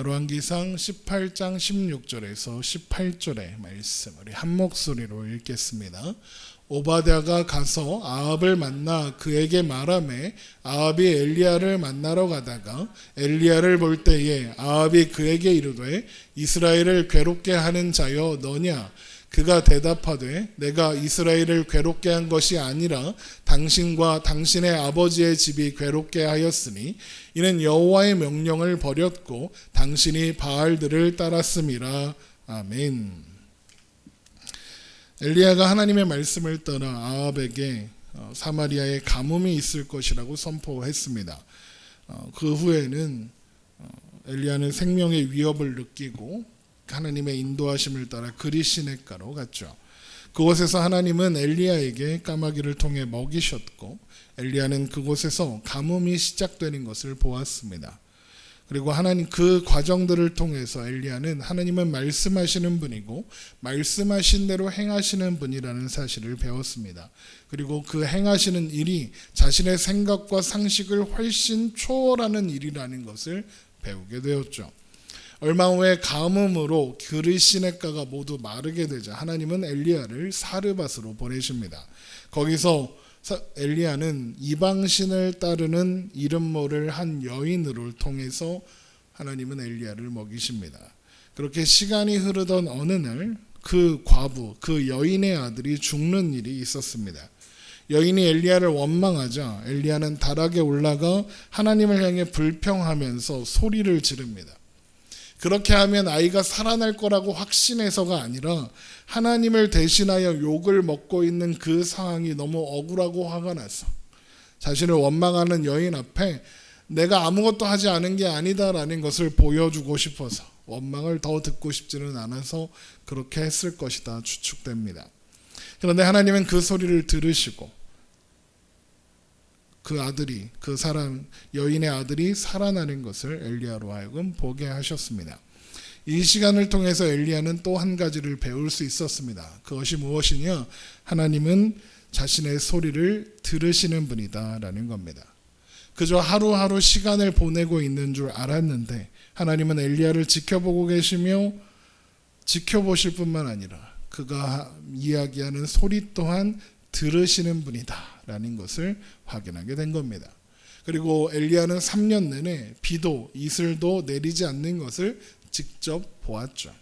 열왕기상 18장 16절에서 18절의 말씀 우리 한 목소리로 읽겠습니다. 오바댜가 가서 아합을 만나 그에게 말하매 아합이 엘리야를 만나러 가다가 엘리야를 볼 때에 아합이 그에게 이르되 이스라엘을 괴롭게 하는 자여 너냐? 그가 대답하되 내가 이스라엘을 괴롭게 한 것이 아니라 당신과 당신의 아버지의 집이 괴롭게 하였으니 이는 여호와의 명령을 버렸고 당신이 바알들을 따랐음이라. 아멘. 엘리야가 하나님의 말씀을 따라 아합에게 사마리아에 가뭄이 있을 것이라고 선포했습니다. 그 후에는 엘리야는 생명의 위협을 느끼고 하나님의 인도하심을 따라 그리시네가로 갔죠. 그곳에서 하나님은 엘리야에게 까마귀를 통해 먹이셨고 엘리야는 그곳에서 가뭄이 시작되는 것을 보았습니다. 그리고 하나님 그 과정들을 통해서 엘리야는 하나님은 말씀하시는 분이고 말씀하신 대로 행하시는 분이라는 사실을 배웠습니다. 그리고 그 행하시는 일이 자신의 생각과 상식을 훨씬 초월하는 일이라는 것을 배우게 되었죠. 얼마 후에 가뭄으로 그리시네가가 모두 마르게 되자 하나님은 엘리야를 사르밧으로 보내십니다. 거기서 엘리야는 이방신을 따르는 이름 모를 한 여인을 통해서 하나님은 엘리야를 먹이십니다. 그렇게 시간이 흐르던 어느 날 그 과부, 그 여인의 아들이 죽는 일이 있었습니다. 여인이 엘리야를 원망하자 엘리야는 다락에 올라가 하나님을 향해 불평하면서 소리를 지릅니다. 그렇게 하면 아이가 살아날 거라고 확신해서가 아니라 하나님을 대신하여 욕을 먹고 있는 그 상황이 너무 억울하고 화가 나서 자신을 원망하는 여인 앞에 내가 아무것도 하지 않은 게 아니다라는 것을 보여주고 싶어서 원망을 더 듣고 싶지는 않아서 그렇게 했을 것이다 추측됩니다. 그런데 하나님은 그 소리를 들으시고 그 아들이, 그 사람, 여인의 아들이 살아나는 것을 엘리야로 하여금 보게 하셨습니다. 이 시간을 통해서 엘리야는 또 한 가지를 배울 수 있었습니다. 그것이 무엇이냐? 하나님은 자신의 소리를 들으시는 분이다라는 겁니다. 그저 하루하루 시간을 보내고 있는 줄 알았는데 하나님은 엘리야를 지켜보고 계시며 지켜보실 뿐만 아니라 그가 이야기하는 소리 또한 들으시는 분이다 라는 것을 확인하게 된 겁니다. 그리고 엘리야는 3년 내내 비도 이슬도 내리지 않는 것을 직접 보았죠.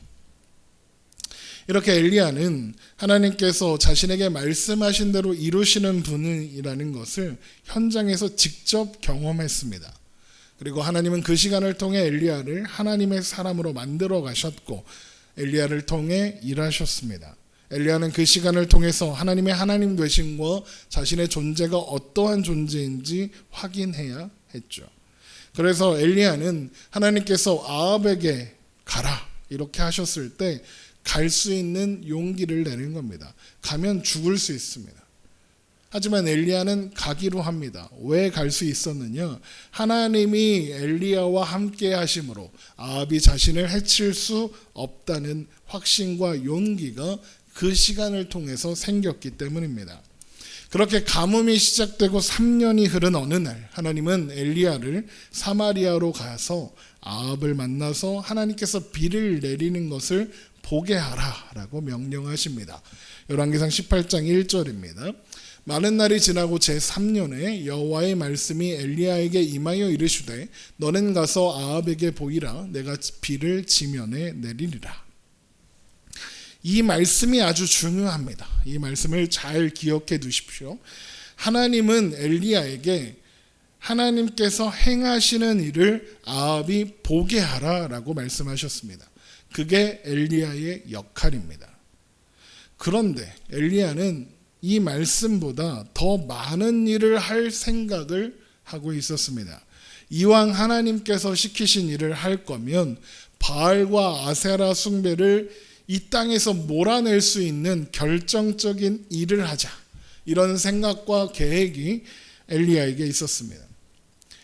이렇게 엘리야는 하나님께서 자신에게 말씀하신 대로 이루시는 분이라는 것을 현장에서 직접 경험했습니다. 그리고 하나님은 그 시간을 통해 엘리야를 하나님의 사람으로 만들어 가셨고 엘리야를 통해 일하셨습니다. 엘리야는 그 시간을 통해서 하나님의 하나님 되심과 자신의 존재가 어떠한 존재인지 확인해야 했죠. 그래서 엘리야는 하나님께서 아합에게 가라 이렇게 하셨을 때 갈 수 있는 용기를 내는 겁니다. 가면 죽을 수 있습니다. 하지만 엘리야는 가기로 합니다. 왜 갈 수 있었느냐? 하나님이 엘리야와 함께 하심으로 아합이 자신을 해칠 수 없다는 확신과 용기가 그 시간을 통해서 생겼기 때문입니다. 그렇게 가뭄이 시작되고 3년이 흐른 어느 날 하나님은 엘리야를 사마리아로 가서 아합을 만나서 하나님께서 비를 내리는 것을 보게 하라라고 명령하십니다. 열왕기상 18장 1절입니다. 많은 날이 지나고 제3년에 여호와의 말씀이 엘리야에게 임하여 이르시되 너는 가서 아합에게 보이라 내가 비를 지면에 내리리라. 이 말씀이 아주 중요합니다. 이 말씀을 잘 기억해 두십시오. 하나님은 엘리야에게 하나님께서 행하시는 일을 아합이 보게 하라라고 말씀하셨습니다. 그게 엘리야의 역할입니다. 그런데 엘리야는 이 말씀보다 더 많은 일을 할 생각을 하고 있었습니다. 이왕 하나님께서 시키신 일을 할 거면 바알과 아세라 숭배를 이 땅에서 몰아낼 수 있는 결정적인 일을 하자. 이런 생각과 계획이 엘리야에게 있었습니다.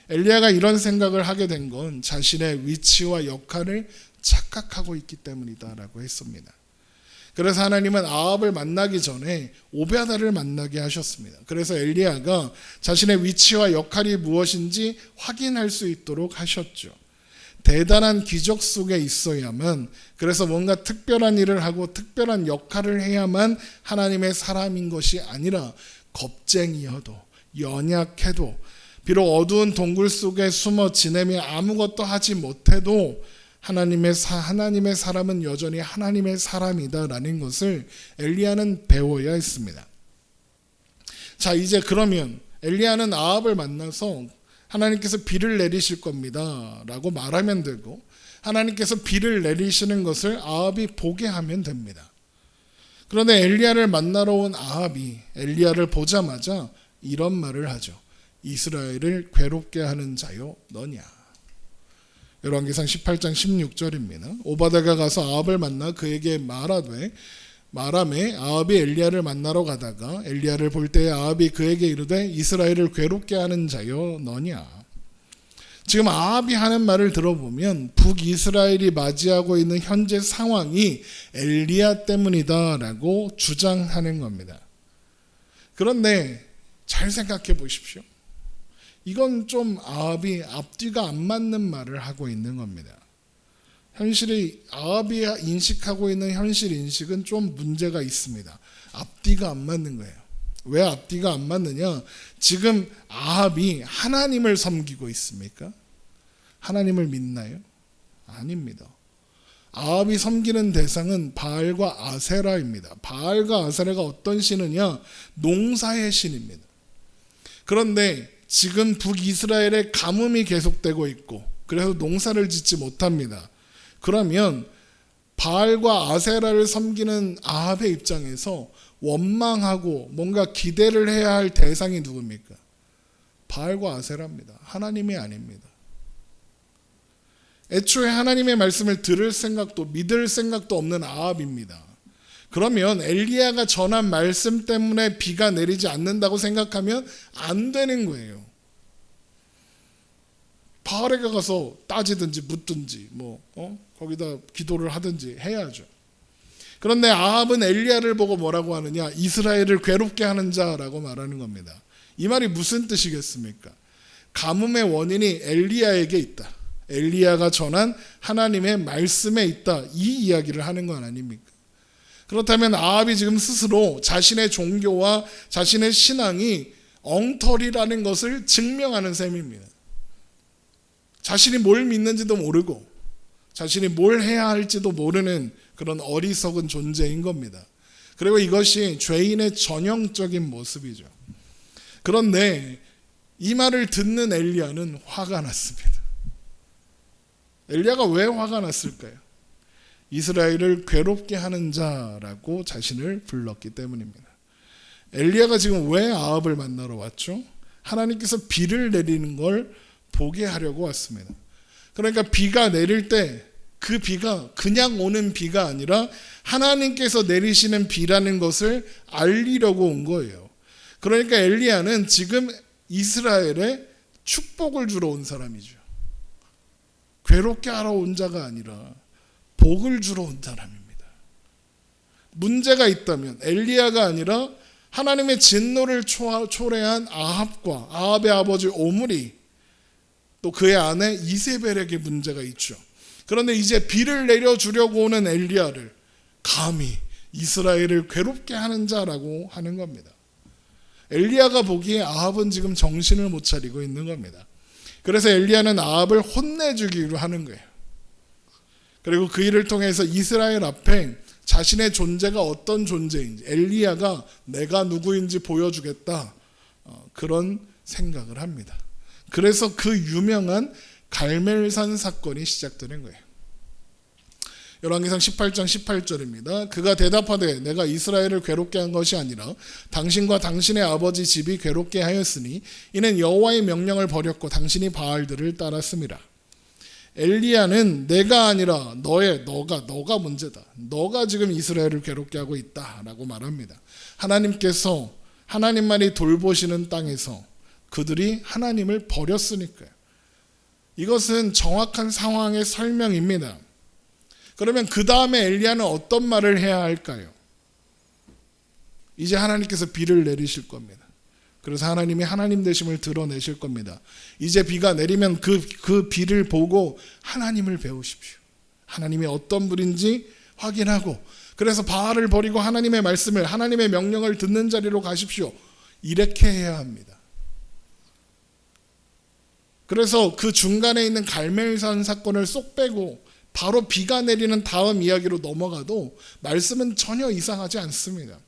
엘리야가 이런 생각을 하게 된 건 자신의 위치와 역할을 착각하고 있기 때문이다라고 했습니다. 그래서 하나님은 아합을 만나기 전에 오베아다를 만나게 하셨습니다. 그래서 엘리야가 자신의 위치와 역할이 무엇인지 확인할 수 있도록 하셨죠. 대단한 기적 속에 있어야만, 그래서 뭔가 특별한 일을 하고 특별한 역할을 해야만 하나님의 사람인 것이 아니라 겁쟁이여도 연약해도 비록 어두운 동굴 속에 숨어 지내며 아무것도 하지 못해도 하나님의 사람은 여전히 하나님의 사람이다라는 것을 엘리야는 배워야 했습니다. 자, 이제 그러면 엘리야는 아합을 만나서 하나님께서 비를 내리실 겁니다 라고 말하면 되고, 하나님께서 비를 내리시는 것을 아합이 보게 하면 됩니다. 그런데 엘리야를 만나러 온 아합이 엘리야를 보자마자 이런 말을 하죠. 이스라엘을 괴롭게 하는 자요 너냐. 열왕기상 18장 16절입니다. 오바댜가 가서 아합을 만나 그에게 말하매 아합이 엘리야를 만나러 가다가 엘리야를 볼 때에 아합이 그에게 이르되 이스라엘을 괴롭게 하는 자요 너냐. 지금 아합이 하는 말을 들어보면 북이스라엘이 맞이하고 있는 현재 상황이 엘리야 때문이다라고 주장하는 겁니다. 그런데 잘 생각해 보십시오. 이건 좀 아합이 앞뒤가 안 맞는 말을 하고 있는 겁니다. 현실이 아합이 인식하고 있는 현실 인식은 좀 문제가 있습니다. 앞뒤가 안 맞는 거예요. 왜 앞뒤가 안 맞느냐? 지금 아합이 하나님을 섬기고 있습니까? 하나님을 믿나요? 아닙니다. 아합이 섬기는 대상은 바알과 아세라입니다. 바알과 아세라가 어떤 신이냐? 농사의 신입니다. 그런데 지금 북이스라엘에 가뭄이 계속되고 있고 그래서 농사를 짓지 못합니다. 그러면 바알과 아세라를 섬기는 아합의 입장에서 원망하고 뭔가 기대를 해야 할 대상이 누굽니까? 바알과 아세라입니다. 하나님이 아닙니다. 애초에 하나님의 말씀을 들을 생각도 믿을 생각도 없는 아합입니다. 그러면 엘리야가 전한 말씀 때문에 비가 내리지 않는다고 생각하면 안 되는 거예요. 바알에 가서 따지든지 묻든지 거기다 기도를 하든지 해야죠. 그런데 아합은 엘리야를 보고 뭐라고 하느냐? 이스라엘을 괴롭게 하는 자라고 말하는 겁니다. 이 말이 무슨 뜻이겠습니까? 가뭄의 원인이 엘리야에게 있다. 엘리야가 전한 하나님의 말씀에 있다. 이 이야기를 하는 건 아닙니까? 그렇다면 아합이 지금 스스로 자신의 종교와 자신의 신앙이 엉터리라는 것을 증명하는 셈입니다. 자신이 뭘 믿는지도 모르고 자신이 뭘 해야 할지도 모르는 그런 어리석은 존재인 겁니다. 그리고 이것이 죄인의 전형적인 모습이죠. 그런데 이 말을 듣는 엘리야는 화가 났습니다. 엘리야가 왜 화가 났을까요? 이스라엘을 괴롭게 하는 자라고 자신을 불렀기 때문입니다. 엘리야가 지금 왜 아합을 만나러 왔죠? 하나님께서 비를 내리는 걸 보게 하려고 왔습니다. 그러니까 비가 내릴 때 그 비가 그냥 오는 비가 아니라 하나님께서 내리시는 비라는 것을 알리려고 온 거예요. 그러니까 엘리야는 지금 이스라엘에 축복을 주러 온 사람이죠. 괴롭게 하러 온 자가 아니라 복을 주러 온 사람입니다. 문제가 있다면 엘리야가 아니라 하나님의 진노를 초래한 아합과 아합의 아버지 오므리, 또 그의 아내 이세벨에게 문제가 있죠. 그런데 이제 비를 내려주려고 오는 엘리야를 감히 이스라엘을 괴롭게 하는 자라고 하는 겁니다. 엘리야가 보기에 아합은 지금 정신을 못 차리고 있는 겁니다. 그래서 엘리야는 아합을 혼내주기로 하는 거예요. 그리고 그 일을 통해서 이스라엘 앞에 자신의 존재가 어떤 존재인지, 엘리야가 내가 누구인지 보여주겠다, 그런 생각을 합니다. 그래서 그 유명한 갈멜산 사건이 시작되는 거예요. 열왕기상 18장 18절입니다. 그가 대답하되 내가 이스라엘을 괴롭게 한 것이 아니라 당신과 당신의 아버지 집이 괴롭게 하였으니 이는 여호와의 명령을 버렸고 당신이 바알들을 따랐습니다. 엘리야는 내가 아니라 너가 문제다. 너가 지금 이스라엘을 괴롭게 하고 있다라고 말합니다. 하나님께서 하나님만이 돌보시는 땅에서 그들이 하나님을 버렸으니까요. 이것은 정확한 상황의 설명입니다. 그러면 그 다음에 엘리야는 어떤 말을 해야 할까요? 이제 하나님께서 비를 내리실 겁니다. 그래서 하나님이 하나님 되심을 드러내실 겁니다. 이제 비가 내리면 그 비를 보고 하나님을 배우십시오. 하나님이 어떤 분인지 확인하고, 그래서 바알을 버리고 하나님의 말씀을, 하나님의 명령을 듣는 자리로 가십시오. 이렇게 해야 합니다. 그래서 그 중간에 있는 갈멜산 사건을 쏙 빼고 바로 비가 내리는 다음 이야기로 넘어가도 말씀은 전혀 이상하지 않습니다.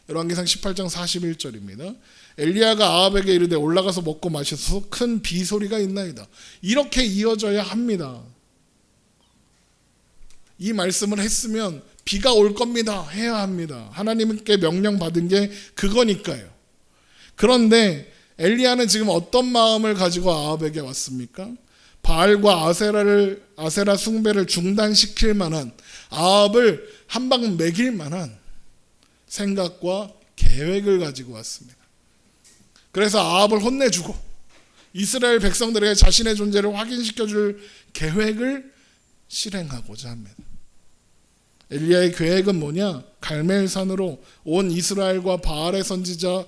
열왕기상 18장 41절입니다. 엘리야가 아합에게 이르되 올라가서 먹고 마셔서 큰 비 소리가 있나이다. 이렇게 이어져야 합니다. 이 말씀을 했으면 비가 올 겁니다. 해야 합니다. 하나님께 명령받은 게 그거니까요. 그런데 엘리야는 지금 어떤 마음을 가지고 아합에게 왔습니까? 바알과 아세라 숭배를 중단시킬 만한, 아합을 한 방 먹일 만한 생각과 계획을 가지고 왔습니다. 그래서 아합을 혼내주고 이스라엘 백성들에게 자신의 존재를 확인시켜줄 계획을 실행하고자 합니다. 엘리야의 계획은 뭐냐? 갈멜산으로 온 이스라엘과 바알의 선지자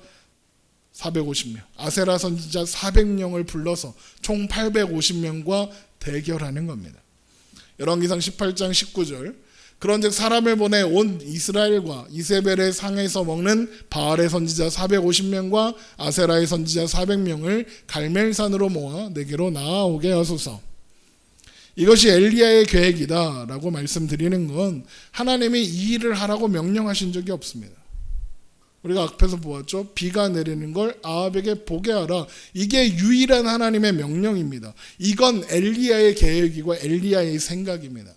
450명, 아세라 선지자 400명을 불러서 총 850명과 대결하는 겁니다. 열왕기상 18장 19절, 그런즉 사람을 보내 온 이스라엘과 이세벨의 상에서 먹는 바알의 선지자 450명과 아세라의 선지자 400명을 갈멜산으로 모아 내게로 나아오게 하소서. 이것이 엘리야의 계획이다 라고 말씀드리는 건 하나님이 이 일을 하라고 명령하신 적이 없습니다. 우리가 앞에서 보았죠. 비가 내리는 걸 아합에게 보게 하라. 이게 유일한 하나님의 명령입니다. 이건 엘리야의 계획이고 엘리야의 생각입니다.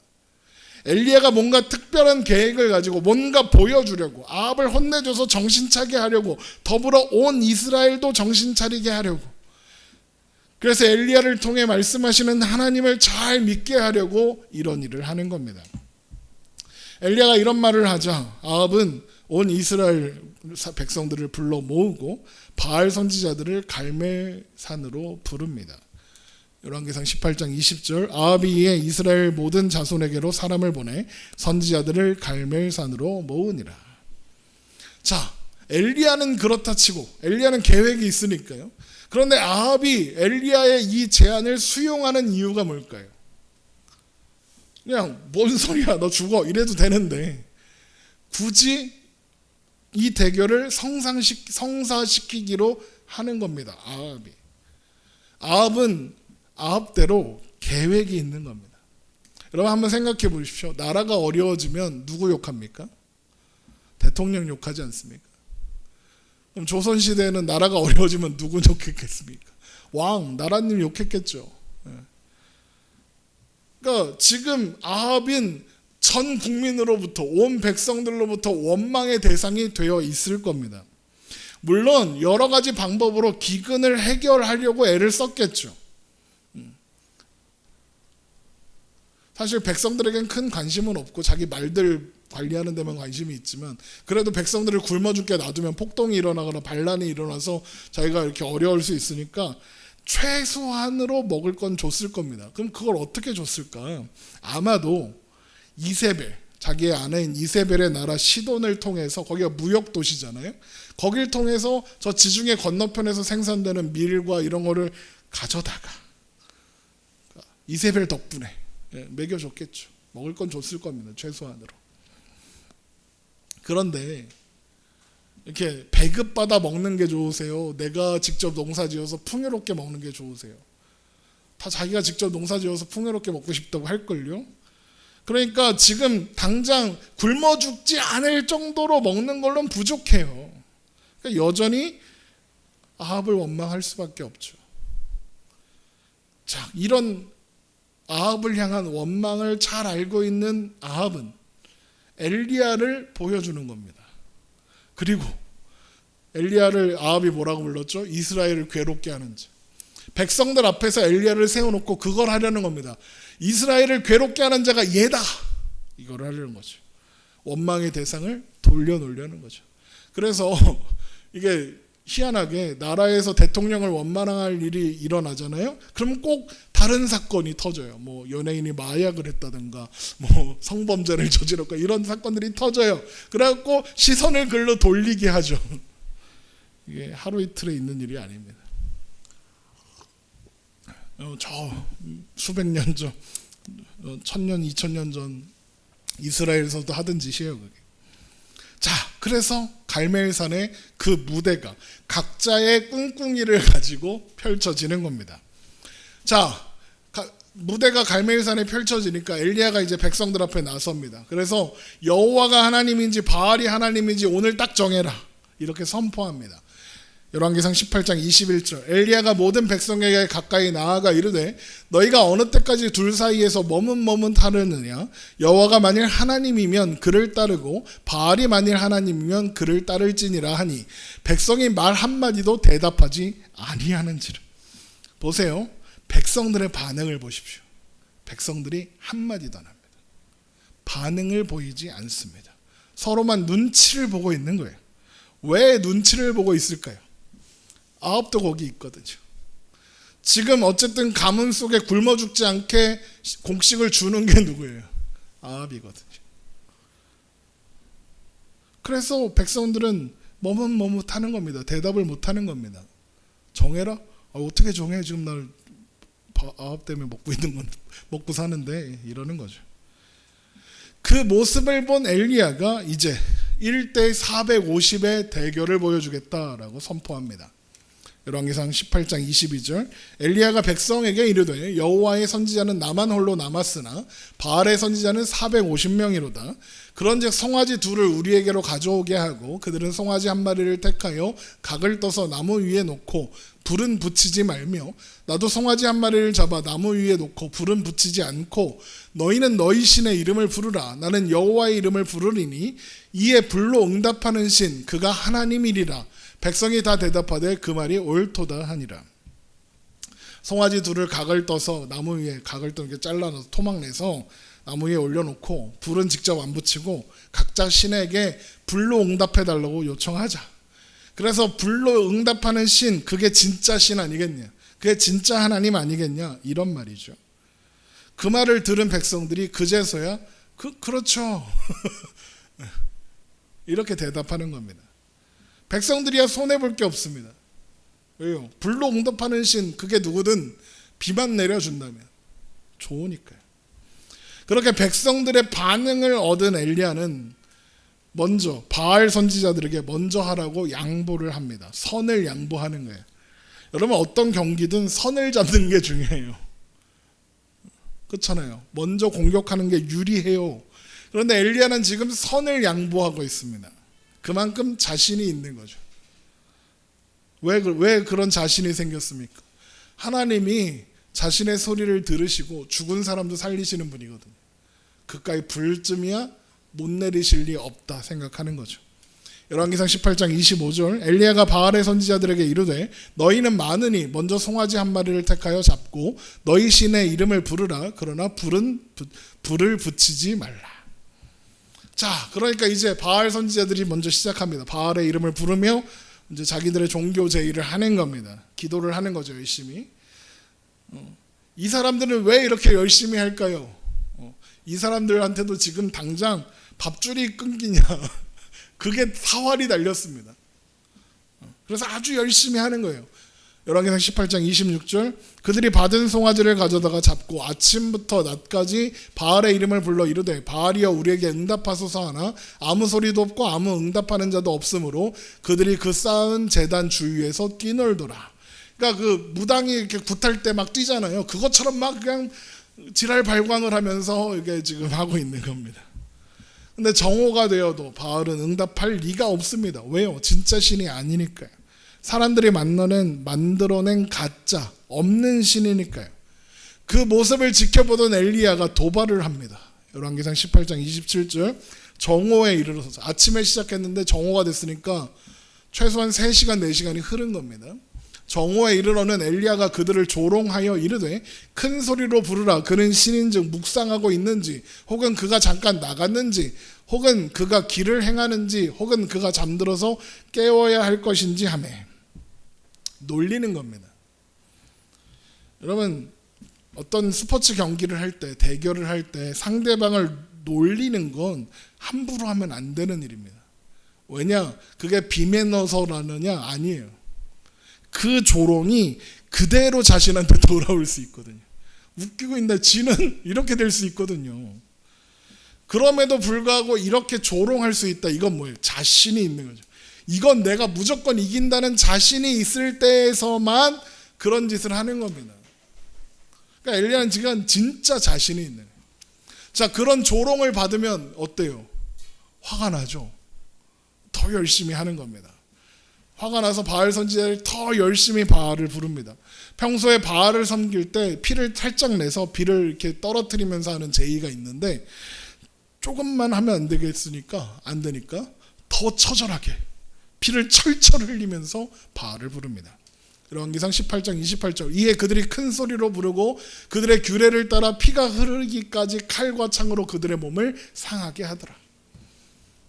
엘리야가 뭔가 특별한 계획을 가지고 뭔가 보여주려고, 아합을 혼내줘서 정신 차게 하려고, 더불어 온 이스라엘도 정신 차리게 하려고, 그래서 엘리야를 통해 말씀하시는 하나님을 잘 믿게 하려고 이런 일을 하는 겁니다. 엘리야가 이런 말을 하자 아합은 온 이스라엘 백성들을 불러 모으고 바알 선지자들을 갈멜산으로 부릅니다. 열왕기상 18장 20절, 아합이 이에 이스라엘 모든 자손에게로 사람을 보내 선지자들을 갈멜산으로 모으니라. 자, 엘리야는 그렇다 치고, 엘리야는 계획이 있으니까요. 그런데 아합이 엘리야의 이 제안을 수용하는 이유가 뭘까요? 그냥 뭔 소리야, 너 죽어 이래도 되는데 굳이 이 대결을 성사시키기로 하는 겁니다. 아합은 아합대로 계획이 있는 겁니다. 여러분 한번 생각해 보십시오. 나라가 어려워지면 누구 욕합니까? 대통령 욕하지 않습니까? 그럼 조선시대에는 나라가 어려워지면 누구 욕했겠습니까? 왕, 나라님 욕했겠죠. 그러니까 지금 아합은 전 국민으로부터, 온 백성들로부터 원망의 대상이 되어 있을 겁니다. 물론 여러 가지 방법으로 기근을 해결하려고 애를 썼겠죠. 사실 백성들에겐 큰 관심은 없고 자기 말들 관리하는 데만 관심이 있지만, 그래도 백성들을 굶어 죽게 놔두면 폭동이 일어나거나 반란이 일어나서 자기가 이렇게 어려울 수 있으니까 최소한으로 먹을 건 줬을 겁니다. 그럼 그걸 어떻게 줬을까? 아마도 이세벨, 자기의 아내인 이세벨의 나라 시돈을 통해서, 거기가 무역 도시잖아요. 거길 통해서 저 지중해 건너편에서 생산되는 밀과 이런 거를 가져다가 이세벨 덕분에 먹여줬겠죠. 먹을 건 줬을 겁니다. 최소한으로. 그런데 이렇게 배급받아 먹는 게 좋으세요? 내가 직접 농사지어서 풍요롭게 먹는 게 좋으세요? 다 자기가 직접 농사지어서 풍요롭게 먹고 싶다고 할걸요? 그러니까 지금 당장 굶어 죽지 않을 정도로 먹는 걸로는 부족해요. 그러니까 여전히 아합을 원망할 수밖에 없죠. 자, 이런 아합을 향한 원망을 잘 알고 있는 아합은 엘리야를 보여주는 겁니다. 그리고 엘리야를 아합이 뭐라고 불렀죠? 이스라엘을 괴롭게 하는 자. 백성들 앞에서 엘리야를 세워놓고 그걸 하려는 겁니다. 이스라엘을 괴롭게 하는 자가 얘다, 이걸 하려는 거죠. 원망의 대상을 돌려놓으려는 거죠. 그래서 이게 희한하게 나라에서 대통령을 원망할 일이 일어나잖아요. 그럼 꼭 다른 사건이 터져요. 뭐 연예인이 마약을 했다든가, 뭐 성범죄를 저질렀고 이런 사건들이 터져요. 그래갖고 시선을 글로 돌리게 하죠. 이게 하루 이틀에 있는 일이 아닙니다. 저 수백 년 전, 1000년, 2000년 전 이스라엘에서도 하던 짓이에요, 그게. 자, 그래서 갈멜산의 그 무대가 각자의 꿍꿍이를 가지고 펼쳐지는 겁니다. 자, 무대가 갈멜산에 펼쳐지니까 엘리야가 이제 백성들 앞에 나섭니다. 그래서 여호와가 하나님인지 바알이 하나님인지 오늘 딱 정해라, 이렇게 선포합니다. 열왕기상 18장 21절, 엘리야가 모든 백성에게 가까이 나아가 이르되 너희가 어느 때까지 둘 사이에서 머뭇머뭇하느냐? 여호와가 만일 하나님이면 그를 따르고 바알이 만일 하나님이면 그를 따를지니라 하니 백성이 말 한마디도 대답하지 아니하는지라. 보세요, 백성들의 반응을 보십시오. 백성들이 한마디도 안 합니다. 반응을 보이지 않습니다. 서로만 눈치를 보고 있는 거예요. 왜 눈치를 보고 있을까요? 아합도 거기 있거든요. 지금 어쨌든 가문 속에 굶어 죽지 않게 곡식을 주는 게 누구예요? 아합이거든요. 그래서 백성들은 머뭇머뭇하는 겁니다. 대답을 못하는 겁니다. 정해라? 어떻게 정해? 지금 날 아합 때문에 먹고 사는데, 이러는 거죠. 그 모습을 본 엘리야가 이제 1대 450의 대결을 보여주겠다라고 선포합니다. 열왕기상 18장 22절, 엘리야가 백성에게 이르되 여호와의 선지자는 나만 홀로 남았으나 바알의 선지자는 450명이로다. 그런즉 송아지 둘을 우리에게로 가져오게 하고 그들은 송아지 한 마리를 택하여 각을 떠서 나무 위에 놓고 불은 붙이지 말며 나도 송아지 한 마리를 잡아 나무 위에 놓고 불은 붙이지 않고 너희는 너희 신의 이름을 부르라. 나는 여호와의 이름을 부르리니 이에 불로 응답하는 신 그가 하나님이리라. 백성이 다 대답하되 그 말이 옳도다 하니라. 송아지 둘을 각을 떠서 나무 위에 각을 떠 이렇게 잘라서 토막 내서 나무 위에 올려놓고 불은 직접 안 붙이고 각자 신에게 불로 응답해 달라고 요청하자. 그래서 불로 응답하는 신, 그게 진짜 신 아니겠냐? 그게 진짜 하나님 아니겠냐? 이런 말이죠. 그 말을 들은 백성들이 그제서야 그렇죠. 이렇게 대답하는 겁니다. 백성들이야 손해볼 게 없습니다. 왜요? 불로 응답하는 신, 그게 누구든 비만 내려준다면 좋으니까요. 그렇게 백성들의 반응을 얻은 엘리야는 먼저 바알 선지자들에게 먼저 하라고 양보를 합니다. 선을 양보하는 거예요. 여러분, 어떤 경기든 선을 잡는 게 중요해요. 그렇잖아요. 먼저 공격하는 게 유리해요. 그런데 엘리야는 지금 선을 양보하고 있습니다. 그만큼 자신이 있는 거죠. 왜 그런 자신이 생겼습니까? 하나님이 자신의 소리를 들으시고 죽은 사람도 살리시는 분이거든요. 그까이 불쯤이야 못 내리실 리 없다 생각하는 거죠. 열왕기상 18장 25절, 엘리야가 바알의 선지자들에게 이르되 너희는 많으니 먼저 송아지 한 마리를 택하여 잡고 너희 신의 이름을 부르라. 그러나 불을 붙이지 말라. 자, 그러니까 이제 바알 선지자들이 먼저 시작합니다. 바알의 이름을 부르며 이제 자기들의 종교 제의를 하는 겁니다. 기도를 하는 거죠, 열심히. 이 사람들은 왜 이렇게 열심히 할까요? 이 사람들한테도 지금 당장 밥줄이 끊기냐, 그게 사활이 달렸습니다. 그래서 아주 열심히 하는 거예요. 열왕기상 18장 26절, 그들이 받은 송아지를 가져다가 잡고 아침부터 낮까지 바알의 이름을 불러 이르되 바알이여 우리에게 응답하소서 하나 아무 소리도 없고 아무 응답하는 자도 없으므로 그들이 그 쌓은 제단 주위에서 뛰놀더라. 그러니까 그 무당이 이렇게 굿할 때 막 뛰잖아요. 그것처럼 막 그냥 지랄 발광을 하면서 이게 지금 하고 있는 겁니다. 근데 정오가 되어도 바알은 응답할 리가 없습니다. 왜요? 진짜 신이 아니니까요. 사람들이 만들어낸 가짜, 없는 신이니까요. 그 모습을 지켜보던 엘리야가 도발을 합니다. 열왕기상 18장 27절, 정오에 이르러서 아침에 시작했는데 정오가 됐으니까 최소한 3시간, 4시간이 흐른 겁니다. 정오에 이르러는 엘리야가 그들을 조롱하여 이르되 큰 소리로 부르라. 그는 신인즉 묵상하고 있는지 혹은 그가 잠깐 나갔는지 혹은 그가 길을 행하는지 혹은 그가 잠들어서 깨워야 할 것인지 하며 놀리는 겁니다. 여러분, 어떤 스포츠 경기를 할 때, 대결을 할 때 상대방을 놀리는 건 함부로 하면 안 되는 일입니다. 왜냐? 그게 빔에 넣어서 라느냐? 아니에요. 그 조롱이 그대로 자신한테 돌아올 수 있거든요. 웃기고 있는데 지는 이렇게 될 수 있거든요. 그럼에도 불구하고 이렇게 조롱할 수 있다. 이건 뭐예요? 자신이 있는 거죠. 이건 내가 무조건 이긴다는 자신이 있을 때에서만 그런 짓을 하는 겁니다. 그러니까 엘리야는 지금 진짜 자신이 있는 거예요. 자, 그런 조롱을 받으면 어때요? 화가 나죠. 더 열심히 하는 겁니다. 화가 나서 바알 선지자를 더 열심히 바알을 부릅니다. 평소에 바알을 섬길 때 피를 살짝 내서 비를 이렇게 떨어뜨리면서 하는 제의가 있는데 조금만 하면 안 되겠으니까 안 되니까 더 처절하게 피를 철철 흘리면서 바알을 부릅니다. 열왕기상 18장 28절 이에 그들이 큰 소리로 부르고 그들의 규례를 따라 피가 흐르기까지 칼과 창으로 그들의 몸을 상하게 하더라.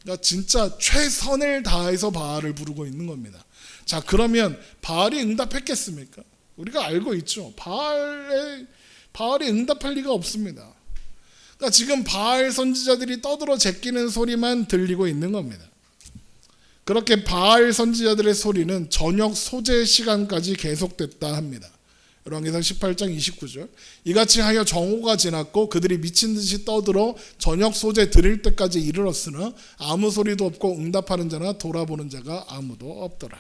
그러니까 진짜 최선을 다해서 바알을 부르고 있는 겁니다. 자, 그러면 바알이 응답했겠습니까? 우리가 알고 있죠. 바알이 응답할 리가 없습니다. 그러니까 지금 바알 선지자들이 떠들어 제끼는 소리만 들리고 있는 겁니다. 그렇게 바알 선지자들의 소리는 저녁 소재 시간까지 계속됐다 합니다. 열왕기상 18장 29절 이같이 하여 정오가 지났고 그들이 미친 듯이 떠들어 저녁 소재 드릴 때까지 이르렀으나 아무 소리도 없고 응답하는 자나 돌아보는 자가 아무도 없더라.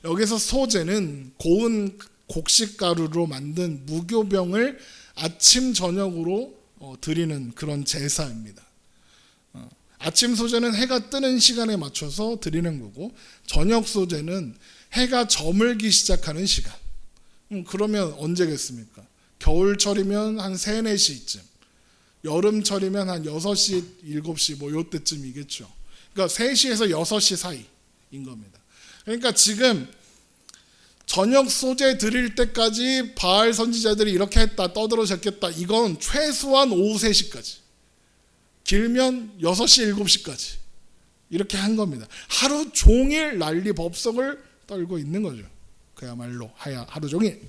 여기서 소재는 고운 곡식가루로 만든 무교병을 아침 저녁으로 드리는 그런 제사입니다. 아침 소재는 해가 뜨는 시간에 맞춰서 드리는 거고 저녁 소재는 해가 저물기 시작하는 시간. 그러면 언제겠습니까? 겨울철이면 한 3, 4시쯤 여름철이면 한 6시, 7시 뭐 요때쯤이겠죠. 그러니까 3시에서 6시 사이인 겁니다. 그러니까 지금 저녁 소재 드릴 때까지 바알 선지자들이 이렇게 했다 떠들어 제꼈다. 이건 최소한 오후 3시까지 길면 6시, 7시까지 이렇게 한 겁니다. 하루 종일 난리 법석을 떨고 있는 거죠. 그야말로 하루 종일.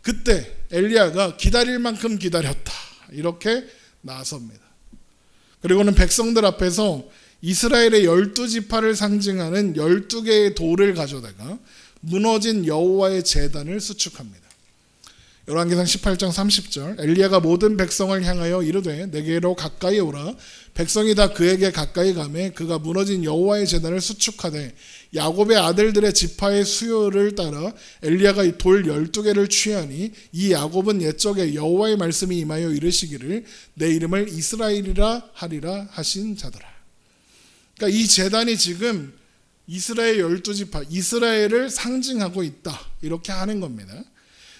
그때 엘리야가 기다릴 만큼 기다렸다 이렇게 나섭니다. 그리고는 백성들 앞에서 이스라엘의 12지파를 상징하는 12개의 돌을 가져다가 무너진 여호와의 제단을 수축합니다. 열왕기상 18장 30절 엘리야가 모든 백성을 향하여 이르되 내게로 가까이 오라. 백성이 다 그에게 가까이 가매 그가 무너진 여호와의 제단을 수축하되 야곱의 아들들의 지파의 수요를 따라 엘리야가 이 돌 12개를 취하니 이 야곱은 옛적에 여호와의 말씀이 임하여 이르시기를 내 이름을 이스라엘이라 하리라 하신 자더라. 그러니까 이 제단이 지금 이스라엘 12지파 이스라엘을 상징하고 있다 이렇게 하는 겁니다.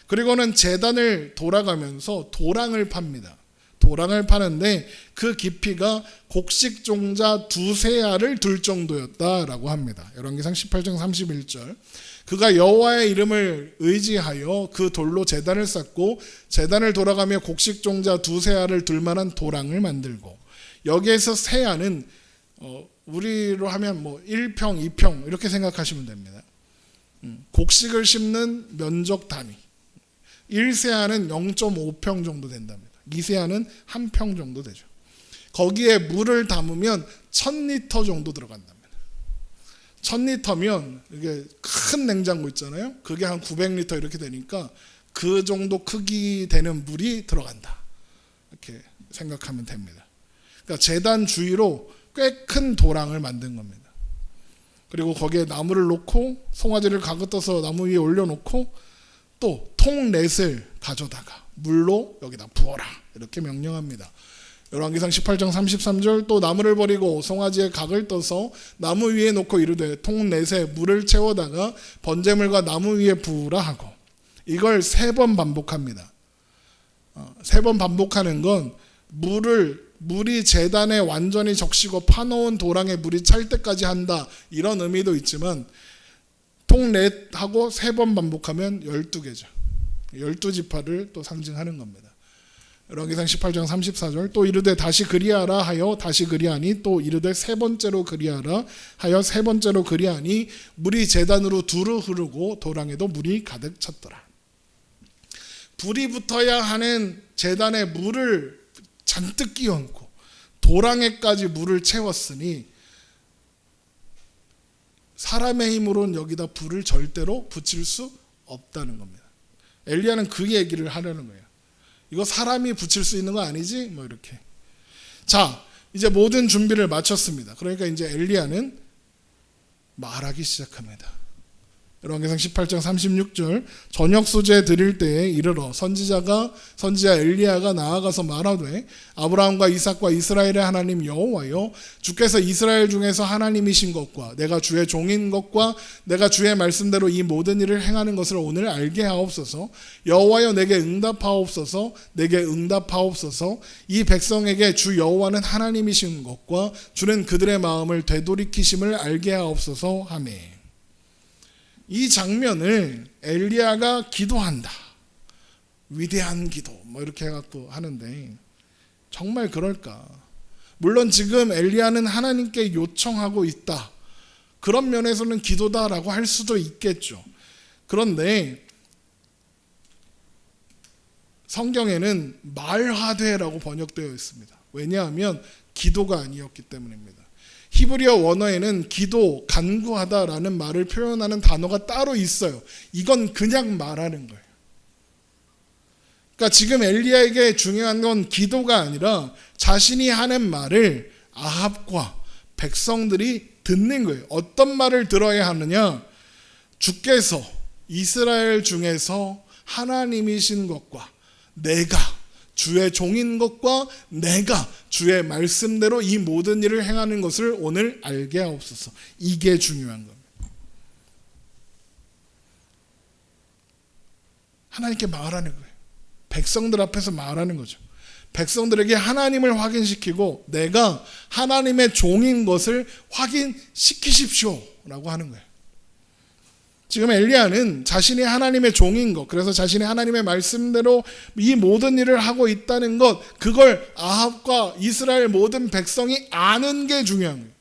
그리고는 제단을 돌아가면서 도랑을 팝니다. 도랑을 파는데 그 깊이가 곡식 종자 2세알을 둘 정도였다라고 합니다. 열왕기상 18장 31절 그가 여호와의 이름을 의지하여 그 돌로 제단을 쌓고 제단을 돌아가며 곡식 종자 2세알을 둘 만한 도랑을 만들고 여기에서 세알은 우리로 하면 뭐 1평, 2평 이렇게 생각하시면 됩니다. 곡식을 심는 면적 단위 1세알은 0.5평 정도 된답니다. 2세알은 1평 정도 되죠. 거기에 물을 담으면 1000리터 정도 들어간답니다. 1000리터면 이게 큰 냉장고 있잖아요. 그게 한 900리터 이렇게 되니까 그 정도 크기 되는 물이 들어간다. 이렇게 생각하면 됩니다. 그러니까 제단 주위로 꽤 큰 도랑을 만든 겁니다. 그리고 거기에 나무를 놓고 송아지를 가긋떠서 나무 위에 올려놓고 또 통넷을 가져다가 물로 여기다 부어라 이렇게 명령합니다. 열왕기상 18장 33절 또 나무를 버리고 송아지의 각을 떠서 나무 위에 놓고 이르되 통넷에 물을 채워다가 번제물과 나무 위에 부으라 하고 이걸 3번 반복합니다. 3번 반복하는 건 물이 제단에 완전히 적시고 파놓은 도랑에 물이 찰 때까지 한다 이런 의미도 있지만 통넷하고 3번 반복하면 12개죠. 12지파를 또 상징하는 겁니다. 열왕기상 18장 34절 또 이르되 다시 그리하라 하여 다시 그리하니 또 이르되 3번째로 그리하라 하여 3번째로 그리하니 물이 제단으로 두루 흐르고 도랑에도 물이 가득 찼더라. 불이 붙어야 하는 제단에 물을 잔뜩 끼얹고 도랑에까지 물을 채웠으니 사람의 힘으로는 여기다 불을 절대로 붙일 수 없다는 겁니다. 엘리야는 그 얘기를 하려는 거예요. 이거 사람이 붙일 수 있는 거 아니지? 뭐 이렇게. 자, 이제 모든 준비를 마쳤습니다. 그러니까 이제 엘리야는 말하기 시작합니다. 열왕기상 18장 36절 저녁 소재 드릴 때에 이르러 선지자 엘리야가 나아가서 말하되 아브라함과 이삭과 이스라엘의 하나님 여호와여 주께서 이스라엘 중에서 하나님이신 것과 내가 주의 종인 것과 내가 주의 말씀대로 이 모든 일을 행하는 것을 오늘 알게 하옵소서. 여호와여 내게 응답하옵소서. 내게 응답하옵소서. 이 백성에게 주 여호와는 하나님이신 것과 주는 그들의 마음을 되돌이키심을 알게 하옵소서 하매. 이 장면을 엘리야가 기도한다. 위대한 기도 뭐 이렇게 해갖고 하는데 정말 그럴까? 물론 지금 엘리야는 하나님께 요청하고 있다. 그런 면에서는 기도다라고 할 수도 있겠죠. 그런데 성경에는 말하되라고 번역되어 있습니다. 왜냐하면 기도가 아니었기 때문입니다. 히브리어 원어에는 기도, 간구하다라는 말을 표현하는 단어가 따로 있어요. 이건 그냥 말하는 거예요. 그러니까 지금 엘리야에게 중요한 건 기도가 아니라 자신이 하는 말을 아합과 백성들이 듣는 거예요. 어떤 말을 들어야 하느냐? 주께서 이스라엘 중에서 하나님이신 것과 내가 주의 종인 것과 내가 주의 말씀대로 이 모든 일을 행하는 것을 오늘 알게 하옵소서. 이게 중요한 겁니다. 하나님께 말하는 거예요. 백성들 앞에서 말하는 거죠. 백성들에게 하나님을 확인시키고 내가 하나님의 종인 것을 확인시키십시오 라고 하는 거예요. 지금 엘리야는 자신이 하나님의 종인 것, 그래서 자신이 하나님의 말씀대로 이 모든 일을 하고 있다는 것, 그걸 아합과 이스라엘 모든 백성이 아는 게 중요한 거예요.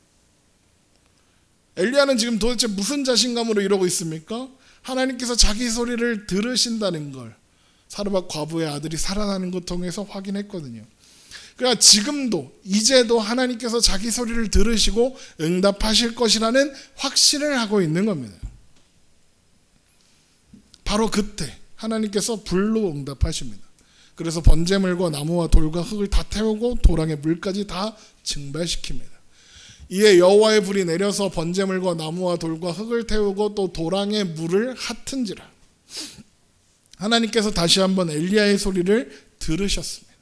엘리야는 지금 도대체 무슨 자신감으로 이러고 있습니까? 하나님께서 자기 소리를 들으신다는 걸 사르밧 과부의 아들이 살아나는 것 통해서 확인했거든요. 그러니까 지금도 이제도 하나님께서 자기 소리를 들으시고 응답하실 것이라는 확신을 하고 있는 겁니다. 바로 그때 하나님께서 불로 응답하십니다. 그래서 번제물과 나무와 돌과 흙을 다 태우고 도랑의 물까지 다 증발시킵니다. 이에 여호와의 불이 내려서 번제물과 나무와 돌과 흙을 태우고 또 도랑의 물을 핫은지라. 하나님께서 다시 한번 엘리야의 소리를 들으셨습니다.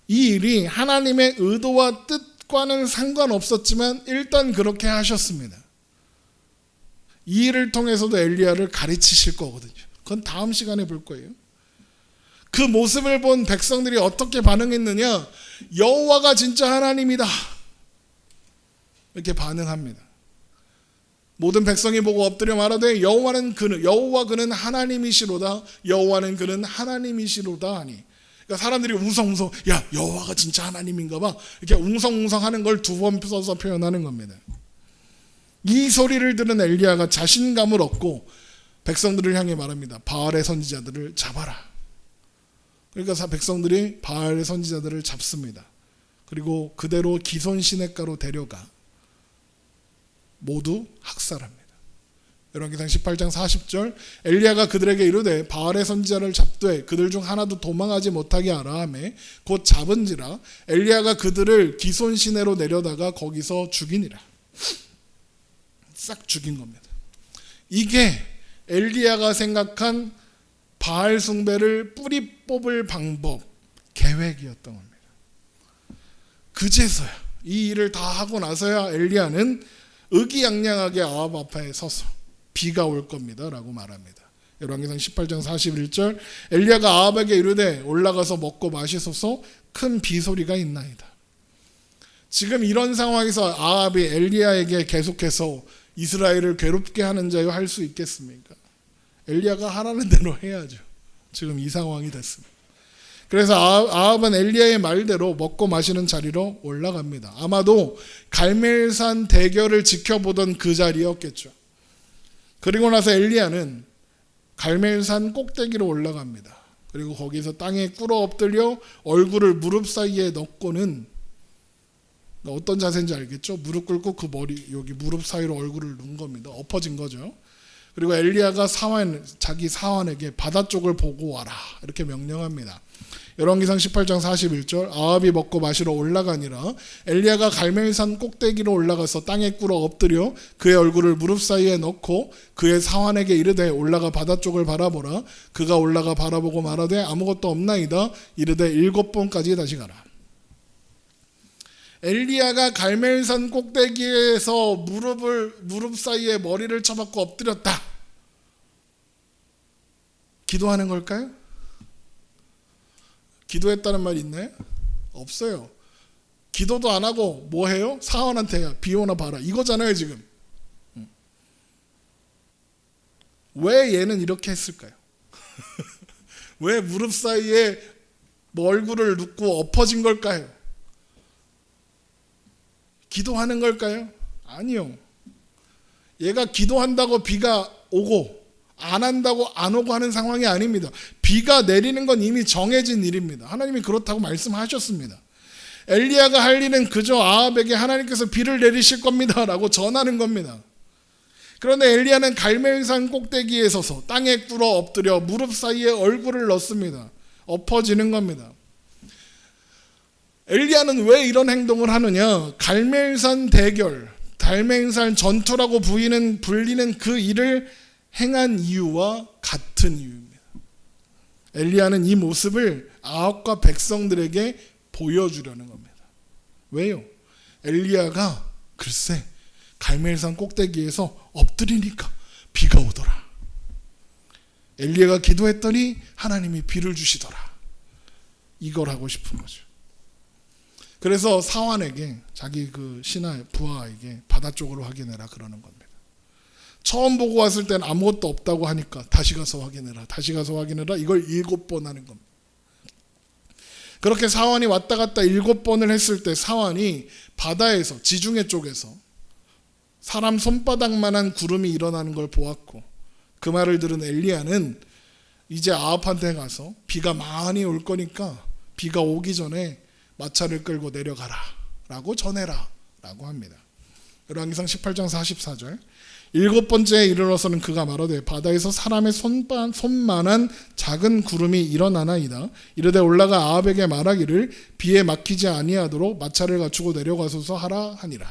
이 일이 하나님의 의도와 뜻과는 상관없었지만 일단 그렇게 하셨습니다. 이 일을 통해서도 엘리야를 가르치실 거거든요. 그건 다음 시간에 볼 거예요. 그 모습을 본 백성들이 어떻게 반응했느냐? 여호와가 진짜 하나님이다. 이렇게 반응합니다. 모든 백성이 보고 엎드려 말하되 여호와 그는 하나님이시로다. 여호와는 그는 하나님이시로다 하니. 그러니까 사람들이 웅성웅성 야 여호와가 진짜 하나님인가 봐. 이렇게 웅성웅성하는 걸 두 번 써서 표현하는 겁니다. 이 소리를 들은 엘리야가 자신감을 얻고 백성들을 향해 말합니다. 바알의 선지자들을 잡아라. 그러니까 백성들이 바알의 선지자들을 잡습니다. 그리고 그대로 기손 시냇가로 데려가 모두 학살합니다. 열왕기상 18장 40절 엘리야가 그들에게 이르되 바알의 선지자를 잡되 그들 중 하나도 도망하지 못하게 하라 하매 곧 잡은지라. 엘리야가 그들을 기손 시내로 내려다가 거기서 죽이니라. 싹 죽인 겁니다. 이게 엘리야가 생각한 바알 숭배를 뿌리 뽑을 방법, 계획이었던 겁니다. 그제서야 이 일을 다 하고 나서야 엘리야는 의기양양하게 아합 앞에 서서 비가 올 겁니다 라고 말합니다. 열왕기상 18장 41절 엘리야가 아합에게 이르되 올라가서 먹고 마시소서 큰 비소리가 있나이다. 지금 이런 상황에서 아합이 엘리야에게 계속해서 이스라엘을 괴롭게 하는 자요 할 수 있겠습니까? 엘리야가 하라는 대로 해야죠. 지금 이 상황이 됐습니다. 그래서 아합은 엘리야의 말대로 먹고 마시는 자리로 올라갑니다. 아마도 갈멜산 대결을 지켜보던 그 자리였겠죠. 그리고 나서 엘리야는 갈멜산 꼭대기로 올라갑니다. 그리고 거기서 땅에 꿇어 엎드려 얼굴을 무릎 사이에 넣고는 그러니까 어떤 자세인지 알겠죠? 무릎 꿇고 그 머리 여기 무릎 사이로 얼굴을 누운 겁니다. 엎어진 거죠. 그리고 엘리야가 자기 사환에게 바다 쪽을 보고 와라 이렇게 명령합니다. 열왕기상 18장 41절 아합이 먹고 마시러 올라가니라 엘리야가 갈멜산 꼭대기로 올라가서 땅에 꿇어 엎드려 그의 얼굴을 무릎 사이에 넣고 그의 사환에게 이르되 올라가 바다 쪽을 바라보라. 그가 올라가 바라보고 말하되 아무것도 없나이다. 이르되 7번까지 다시 가라. 엘리야가 갈멜산 꼭대기에서 무릎 사이에 머리를 쳐박고 엎드렸다. 기도하는 걸까요? 기도했다는 말이 있나요? 없어요. 기도도 안 하고 뭐 해요? 사원한테 비 오나 봐라 이거잖아요 지금. 왜 얘는 이렇게 했을까요? 왜 무릎 사이에 얼굴을 눕고 엎어진 걸까요? 기도하는 걸까요? 아니요. 얘가 기도한다고 비가 오고 안 한다고 안 오고 하는 상황이 아닙니다. 비가 내리는 건 이미 정해진 일입니다. 하나님이 그렇다고 말씀하셨습니다. 엘리야가 할 일은 그저 아합에게 하나님께서 비를 내리실 겁니다 라고 전하는 겁니다. 그런데 엘리야는 갈멜산 꼭대기에 서서 땅에 꿇어 엎드려 무릎 사이에 얼굴을 넣습니다. 엎어지는 겁니다. 엘리야는 왜 이런 행동을 하느냐? 갈멜산 대결, 갈멜산 전투라고 불리는 그 일을 행한 이유와 같은 이유입니다. 엘리야는 이 모습을 아합과 백성들에게 보여주려는 겁니다. 왜요? 엘리야가 글쎄 갈멜산 꼭대기에서 엎드리니까 비가 오더라. 엘리야가 기도했더니 하나님이 비를 주시더라. 이걸 하고 싶은 거죠. 그래서 사환에게 자기 그 신하 부하에게 바다 쪽으로 확인해라 그러는 겁니다. 처음 보고 왔을 때는 아무것도 없다고 하니까 다시 가서 확인해라 이걸 7번 하는 겁니다. 그렇게 사환이 왔다 갔다 7번을 했을 때 사환이 바다에서 지중해 쪽에서 사람 손바닥만한 구름이 일어나는 걸 보았고 그 말을 들은 엘리야는 이제 아합한테 가서 비가 많이 올 거니까 비가 오기 전에 마차를 끌고 내려가라 라고 전해라 라고 합니다. 열왕기상 18장 44절 7번째에 이르러서는 그가 말하되 바다에서 사람의 손만한 작은 구름이 일어나나이다. 이르되 올라가 아합에게 말하기를 비에 막히지 아니하도록 마차를 갖추고 내려가소서 하라 하니라.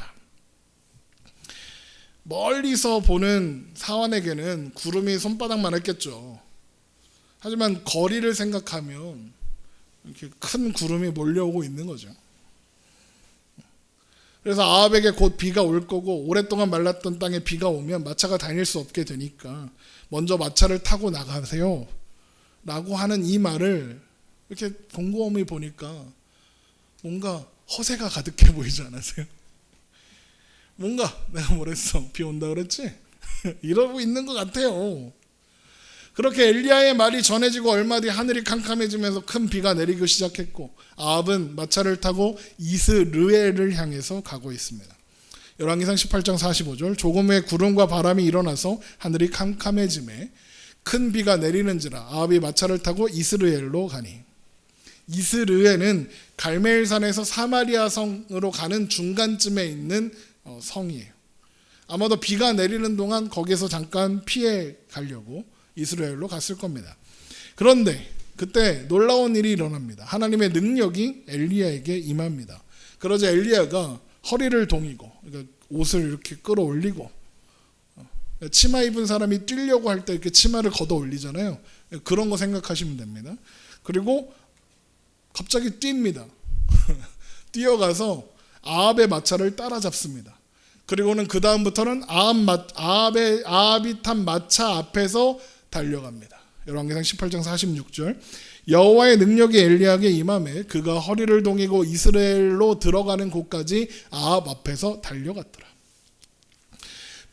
멀리서 보는 사환에게는 구름이 손바닥만 했겠죠. 하지만 거리를 생각하면 이렇게 큰 구름이 몰려오고 있는 거죠. 그래서 아합에게 곧 비가 올 거고 오랫동안 말랐던 땅에 비가 오면 마차가 다닐 수 없게 되니까 먼저 마차를 타고 나가세요 라고 하는 이 말을 이렇게 곰곰이 보니까 뭔가 허세가 가득해 보이지 않으세요? 뭔가 내가 뭐랬어? 비 온다 그랬지? 이러고 있는 것 같아요. 그렇게 엘리야의 말이 전해지고 얼마 뒤 하늘이 캄캄해지면서 큰 비가 내리기 시작했고 아합은 마차를 타고 이스르엘을 향해서 가고 있습니다. 열왕기상 18장 45절 조금 후에 구름과 바람이 일어나서 하늘이 캄캄해지매 큰 비가 내리는지라 아합이 마차를 타고 이스르엘로 가니 이스르엘은 갈멜산에서 사마리아 성으로 가는 중간쯤에 있는 성이에요. 아마도 비가 내리는 동안 거기서 잠깐 피해 가려고 이스라엘로 갔을 겁니다. 그런데 그때 놀라운 일이 일어납니다. 하나님의 능력이 엘리야에게 임합니다. 그러자 엘리야가 허리를 동이고 그러니까 옷을 이렇게 끌어올리고 치마 입은 사람이 뛰려고 할 때 이렇게 치마를 걷어 올리잖아요. 그런 거 생각하시면 됩니다. 그리고 갑자기 뜁니다. 뛰어가서 아합의 마차를 따라잡습니다. 그리고는 그 다음부터는 아합이 탄 마차 앞에서 달려갑니다. 열왕기상 18장 46절 여호와의 능력이 엘리야에게 임하매 그가 허리를 동이고 이스라엘로 들어가는 곳까지 아합 앞에서 달려갔더라.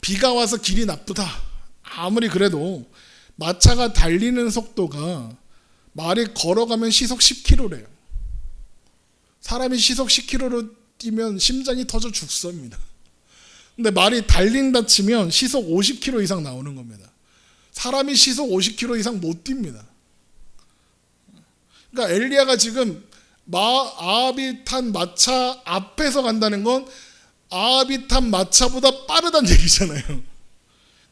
비가 와서 길이 나쁘다. 아무리 그래도 마차가 달리는 속도가 말이 걸어가면 시속 10km래요. 사람이 시속 10km로 뛰면 심장이 터져 죽습니다. 근데 말이 달린다 치면 시속 50km 이상 나오는 겁니다. 사람이 시속 50km 이상 못 뜁니다. 그러니까 엘리야가 지금 아합이 탄 마차 앞에서 간다는 건 아합이 탄 마차보다 빠르다는 얘기잖아요.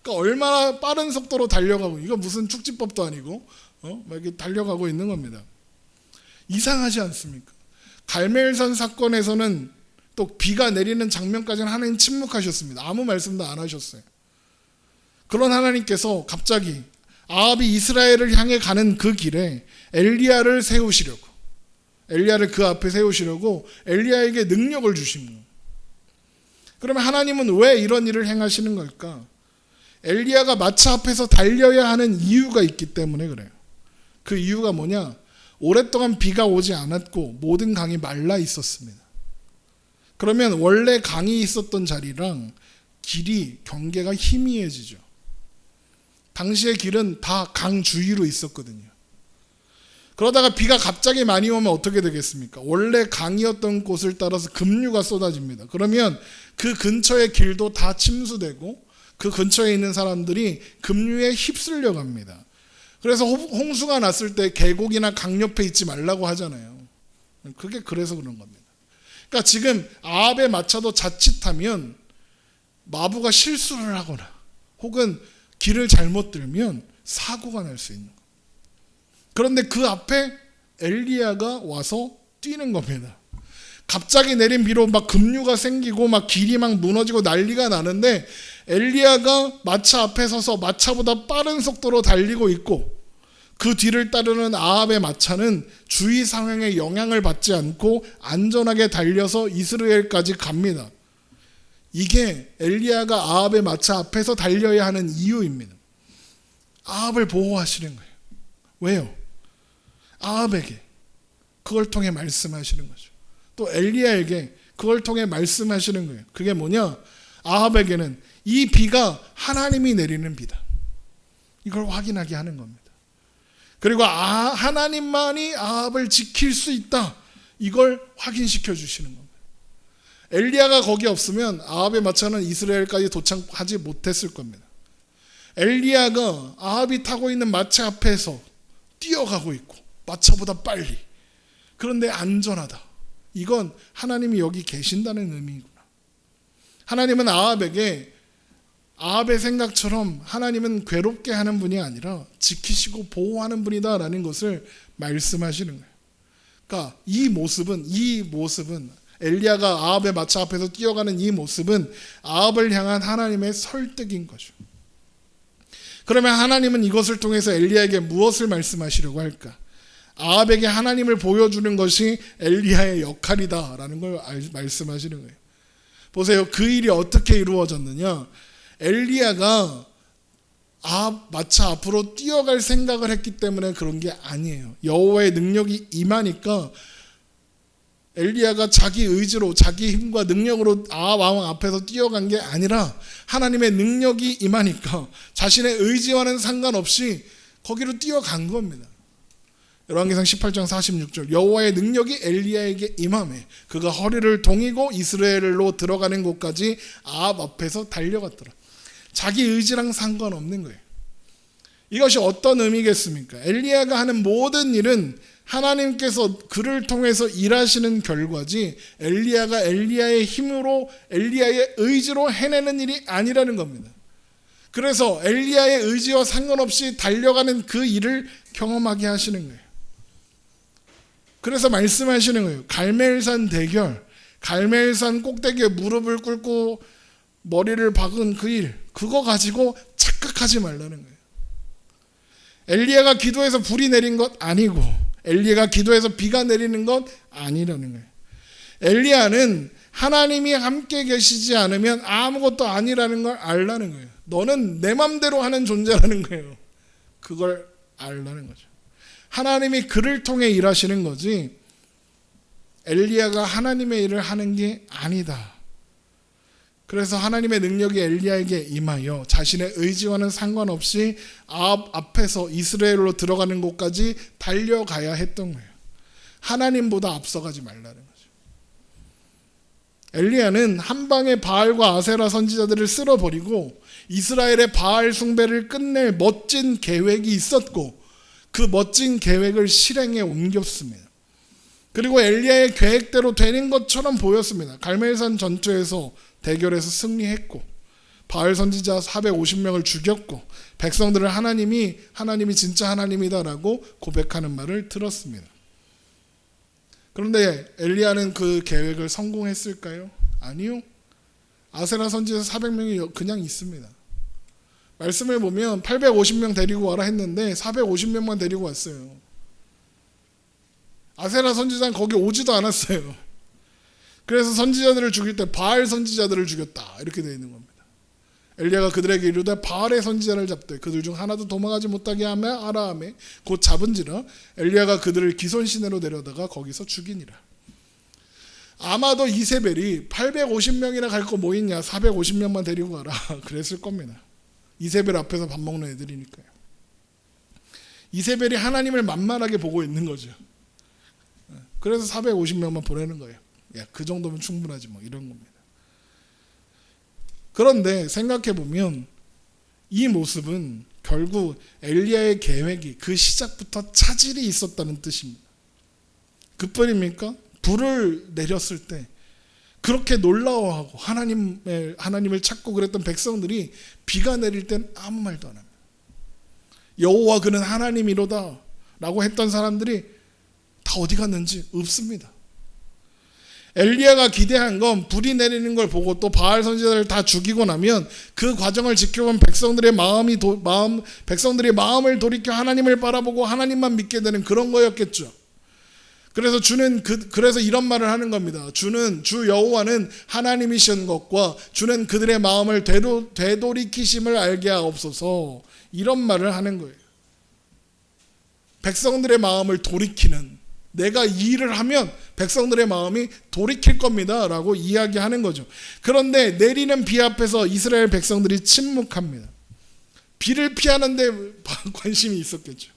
그러니까 얼마나 빠른 속도로 달려가고, 이거 무슨 축지법도 아니고 막 이렇게 달려가고 있는 겁니다. 이상하지 않습니까? 갈멜산 사건에서는 또 비가 내리는 장면까지는 하나님 침묵하셨습니다. 아무 말씀도 안 하셨어요. 그런 하나님께서 갑자기 아합이 이스라엘을 향해 가는 그 길에 엘리야를 세우시려고, 엘리야를 그 앞에 세우시려고 엘리야에게 능력을 주신 거예요. 그러면 하나님은 왜 이런 일을 행하시는 걸까? 엘리야가 마차 앞에서 달려야 하는 이유가 있기 때문에 그래요. 그 이유가 뭐냐? 오랫동안 비가 오지 않았고 모든 강이 말라 있었습니다. 그러면 원래 강이 있었던 자리랑 길이, 경계가 희미해지죠. 당시의 길은 다 강 주위로 있었거든요. 그러다가 비가 갑자기 많이 오면 어떻게 되겠습니까? 원래 강이었던 곳을 따라서 급류가 쏟아집니다. 그러면 그 근처의 길도 다 침수되고 그 근처에 있는 사람들이 급류에 휩쓸려 갑니다. 그래서 홍수가 났을 때 계곡이나 강 옆에 있지 말라고 하잖아요. 그게 그래서 그런 겁니다. 그러니까 지금 아합의 마차도 자칫하면 마부가 실수를 하거나 혹은 길을 잘못 들면 사고가 날 수 있는 거예요. 그런데 그 앞에 엘리야가 와서 뛰는 겁니다. 갑자기 내린 비로 막 급류가 생기고 막 길이 막 무너지고 난리가 나는데 엘리야가 마차 앞에 서서 마차보다 빠른 속도로 달리고 있고 그 뒤를 따르는 아합의 마차는 주위 상황에 영향을 받지 않고 안전하게 달려서 이스라엘까지 갑니다. 이게 엘리야가 아합의 마차 앞에서 달려야 하는 이유입니다. 아합을 보호하시는 거예요. 왜요? 아합에게 그걸 통해 말씀하시는 거죠. 또 엘리야에게 그걸 통해 말씀하시는 거예요. 그게 뭐냐? 아합에게는 이 비가 하나님이 내리는 비다. 이걸 확인하게 하는 겁니다. 그리고 하나님만이 아합을 지킬 수 있다. 이걸 확인시켜 주시는 겁니다. 엘리야가 거기 없으면 아합의 마차는 이스라엘까지 도착하지 못했을 겁니다. 엘리야가 아합이 타고 있는 마차 앞에서 뛰어가고 있고 마차보다 빨리, 그런데 안전하다. 이건 하나님이 여기 계신다는 의미구나. 하나님은 아합에게 아합의 생각처럼 하나님은 괴롭게 하는 분이 아니라 지키시고 보호하는 분이다라는 것을 말씀하시는 거예요. 그러니까 이 모습은 엘리야가 아합의 마차 앞에서 뛰어가는 이 모습은 아합을 향한 하나님의 설득인 거죠. 그러면 하나님은 이것을 통해서 엘리야에게 무엇을 말씀하시려고 할까? 아합에게 하나님을 보여주는 것이 엘리야의 역할이다라는 걸 말씀하시는 거예요. 보세요. 그 일이 어떻게 이루어졌느냐? 엘리야가 아합 마차 앞으로 뛰어갈 생각을 했기 때문에 그런 게 아니에요. 여호와의 능력이 임하니까 엘리야가 자기 의지로 자기 힘과 능력으로 아합 왕 앞에서 뛰어간 게 아니라 하나님의 능력이 임하니까 자신의 의지와는 상관없이 거기로 뛰어간 겁니다. 열왕기상 18장 46절 여호와의 능력이 엘리야에게 임하매 그가 허리를 동이고 이스라엘로 들어가는 곳까지 아합 앞에서 달려갔더라. 자기 의지랑 상관없는 거예요. 이것이 어떤 의미겠습니까? 엘리야가 하는 모든 일은 하나님께서 그를 통해서 일하시는 결과지 엘리야가 엘리야의 힘으로 엘리야의 의지로 해내는 일이 아니라는 겁니다. 그래서 엘리야의 의지와 상관없이 달려가는 그 일을 경험하게 하시는 거예요. 그래서 말씀하시는 거예요. 갈멜산 대결, 갈멜산 꼭대기에 무릎을 꿇고 머리를 박은 그 일, 그거 가지고 착각하지 말라는 거예요. 엘리야가 기도해서 불이 내린 것 아니고 엘리야가 기도해서 비가 내리는 것 아니라는 거예요. 엘리야는 하나님이 함께 계시지 않으면 아무것도 아니라는 걸 알라는 거예요. 너는 내 맘대로 하는 존재라는 거예요. 그걸 알라는 거죠. 하나님이 그를 통해 일하시는 거지 엘리야가 하나님의 일을 하는 게 아니다. 그래서 하나님의 능력이 엘리야에게 임하여 자신의 의지와는 상관없이 아합 앞에서 이스라엘로 들어가는 곳까지 달려가야 했던 거예요. 하나님보다 앞서가지 말라는 거죠. 엘리야는 한 방에 바알과 아세라 선지자들을 쓸어버리고 이스라엘의 바알 숭배를 끝낼 멋진 계획이 있었고 그 멋진 계획을 실행에 옮겼습니다. 그리고 엘리야의 계획대로 되는 것처럼 보였습니다. 갈멜산 전투에서 대결에서 승리했고 바알 선지자 450명을 죽였고 백성들을 하나님이 진짜 하나님이다라고 고백하는 말을 들었습니다. 그런데 엘리야는 그 계획을 성공했을까요? 아니요. 아세라 선지자 400명이 그냥 있습니다. 말씀을 보면 850명 데리고 와라 했는데 450명만 데리고 왔어요. 아세라 선지자는 거기 오지도 않았어요. 그래서 선지자들을 죽일 때 바알 선지자들을 죽였다 이렇게 되어 있는 겁니다. 엘리야가 그들에게 이르되 바알의 선지자를 잡되 그들 중 하나도 도망하지 못하게 하며 하라 하매 곧 잡은지라 엘리야가 그들을 기손 시내로 데려다가 거기서 죽이니라. 아마도 이세벨이 850명이나 갈 거 뭐 있냐 450명만 데리고 가라 그랬을 겁니다. 이세벨 앞에서 밥 먹는 애들이니까요. 이세벨이 하나님을 만만하게 보고 있는 거죠. 그래서 450명만 보내는 거예요. 야, 그 정도면 충분하지 뭐 이런 겁니다. 그런데 생각해보면 이 모습은 결국 엘리야의 계획이 그 시작부터 차질이 있었다는 뜻입니다. 그뿐입니까? 불을 내렸을 때 그렇게 놀라워하고 하나님을 찾고 그랬던 백성들이 비가 내릴 땐 아무 말도 안 합니다. 여호와 그는 하나님이로다 라고 했던 사람들이 다 어디 갔는지 없습니다. 엘리야가 기대한 건 불이 내리는 걸 보고 또 바알 선지자를 다 죽이고 나면 그 과정을 지켜본 백성들의 백성들이 마음을 돌이켜 하나님을 바라보고 하나님만 믿게 되는 그런 거였겠죠. 그래서 이런 말을 하는 겁니다. 주 여호와는 하나님이신 것과 주는 그들의 마음을 되돌이키심을 알게 하옵소서. 이런 말을 하는 거예요. 백성들의 마음을 돌이키는, 내가 이 일을 하면 백성들의 마음이 돌이킬 겁니다 라고 이야기하는 거죠. 그런데 내리는 비 앞에서 이스라엘 백성들이 침묵합니다. 비를 피하는데 관심이 있었겠죠.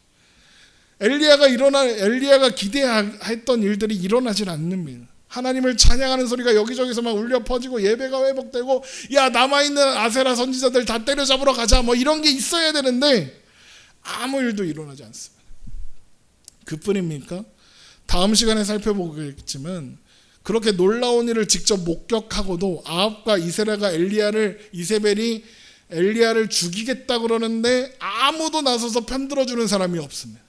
엘리야가 기대했던 일들이 일어나질 않습니다. 하나님을 찬양하는 소리가 여기저기서 막 울려 퍼지고 예배가 회복되고 야 남아있는 아세라 선지자들 다 때려잡으러 가자 뭐 이런 게 있어야 되는데 아무 일도 일어나지 않습니다. 그뿐입니까? 다음 시간에 살펴보겠지만 그렇게 놀라운 일을 직접 목격하고도 아합과 이세벨이 엘리야를 죽이겠다 그러는데 아무도 나서서 편들어주는 사람이 없습니다.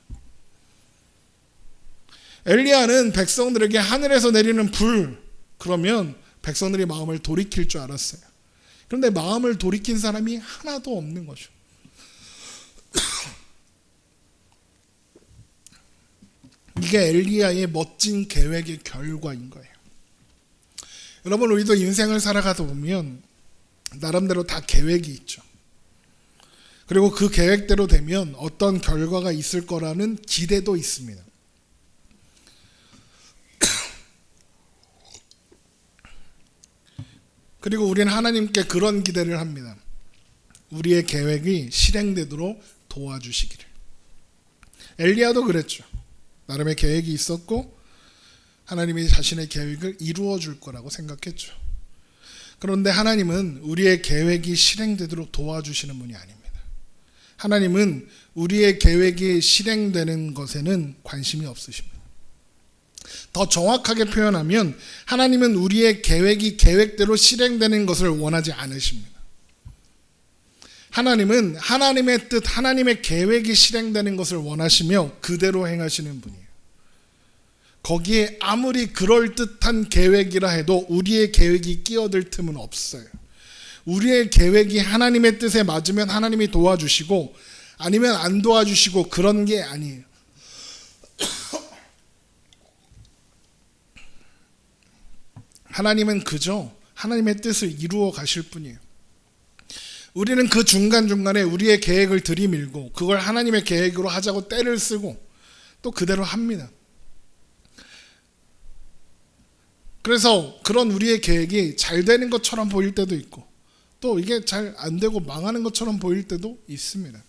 엘리야는 백성들에게 하늘에서 내리는 불 그러면 백성들이 마음을 돌이킬 줄 알았어요. 그런데 마음을 돌이킨 사람이 하나도 없는 거죠. 이게 엘리야의 멋진 계획의 결과인 거예요. 여러분 우리도 인생을 살아가다 보면 나름대로 다 계획이 있죠. 그리고 그 계획대로 되면 어떤 결과가 있을 거라는 기대도 있습니다. 그리고 우리는 하나님께 그런 기대를 합니다. 우리의 계획이 실행되도록 도와주시기를. 엘리야도 그랬죠. 나름의 계획이 있었고 하나님이 자신의 계획을 이루어 줄 거라고 생각했죠. 그런데 하나님은 우리의 계획이 실행되도록 도와주시는 분이 아닙니다. 하나님은 우리의 계획이 실행되는 것에는 관심이 없으십니다. 더 정확하게 표현하면 하나님은 우리의 계획이 계획대로 실행되는 것을 원하지 않으십니다. 하나님은 하나님의 뜻, 하나님의 계획이 실행되는 것을 원하시며 그대로 행하시는 분이에요. 거기에 아무리 그럴듯한 계획이라 해도 우리의 계획이 끼어들 틈은 없어요. 우리의 계획이 하나님의 뜻에 맞으면 하나님이 도와주시고 아니면 안 도와주시고 그런 게 아니에요. 하나님은 그저 하나님의 뜻을 이루어 가실 뿐이에요. 우리는 그 중간중간에 우리의 계획을 들이밀고 그걸 하나님의 계획으로 하자고 때를 쓰고 또 그대로 합니다. 그래서 그런 우리의 계획이 잘 되는 것처럼 보일 때도 있고 또 이게 잘 안 되고 망하는 것처럼 보일 때도 있습니다.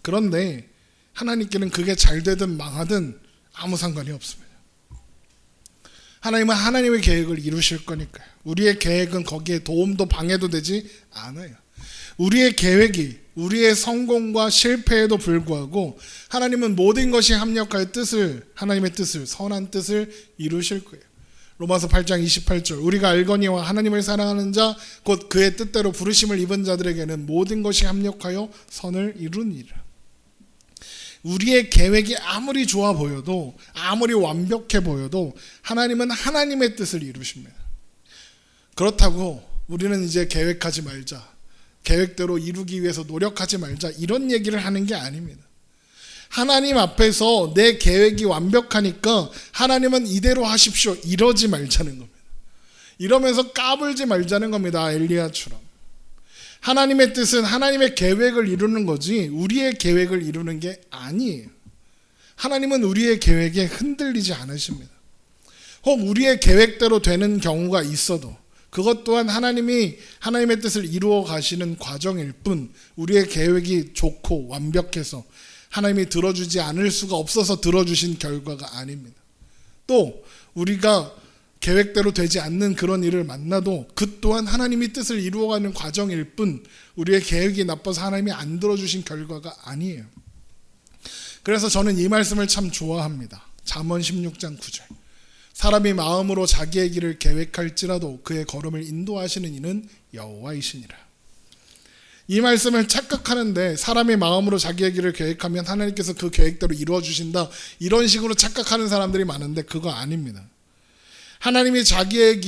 그런데 하나님께는 그게 잘 되든 망하든 아무 상관이 없습니다. 하나님은 하나님의 계획을 이루실 거니까요. 우리의 계획은 거기에 도움도 방해도 되지 않아요. 우리의 계획이 우리의 성공과 실패에도 불구하고 하나님은 모든 것이 합력하여 하나님의 뜻을, 선한 뜻을 이루실 거예요. 로마서 8장 28절, 우리가 알거니와 하나님을 사랑하는 자 곧 그의 뜻대로 부르심을 입은 자들에게는 모든 것이 합력하여 선을 이루니라. 우리의 계획이 아무리 좋아 보여도, 아무리 완벽해 보여도 하나님은 하나님의 뜻을 이루십니다. 그렇다고 우리는 이제 계획하지 말자, 계획대로 이루기 위해서 노력하지 말자, 이런 얘기를 하는 게 아닙니다. 하나님 앞에서 내 계획이 완벽하니까 하나님은 이대로 하십시오, 이러지 말자는 겁니다. 이러면서 까불지 말자는 겁니다. 엘리야처럼. 하나님의 뜻은 하나님의 계획을 이루는 거지 우리의 계획을 이루는 게 아니에요. 하나님은 우리의 계획에 흔들리지 않으십니다. 혹 우리의 계획대로 되는 경우가 있어도 그것 또한 하나님의 뜻을 이루어 가시는 과정일 뿐, 우리의 계획이 좋고 완벽해서 하나님이 들어주지 않을 수가 없어서 들어주신 결과가 아닙니다. 또 우리가 계획대로 되지 않는 그런 일을 만나도 그 또한 하나님이 뜻을 이루어가는 과정일 뿐, 우리의 계획이 나빠서 하나님이 안 들어주신 결과가 아니에요. 그래서 저는 이 말씀을 참 좋아합니다. 잠언 16장 9절, 사람이 마음으로 자기의 길을 계획할지라도 그의 걸음을 인도하시는 이는 여호와이시니라. 이 말씀을 착각하는데, 사람이 마음으로 자기의 길을 계획하면 하나님께서 그 계획대로 이루어 주신다, 이런 식으로 착각하는 사람들이 많은데 그거 아닙니다. 하나님이 자기의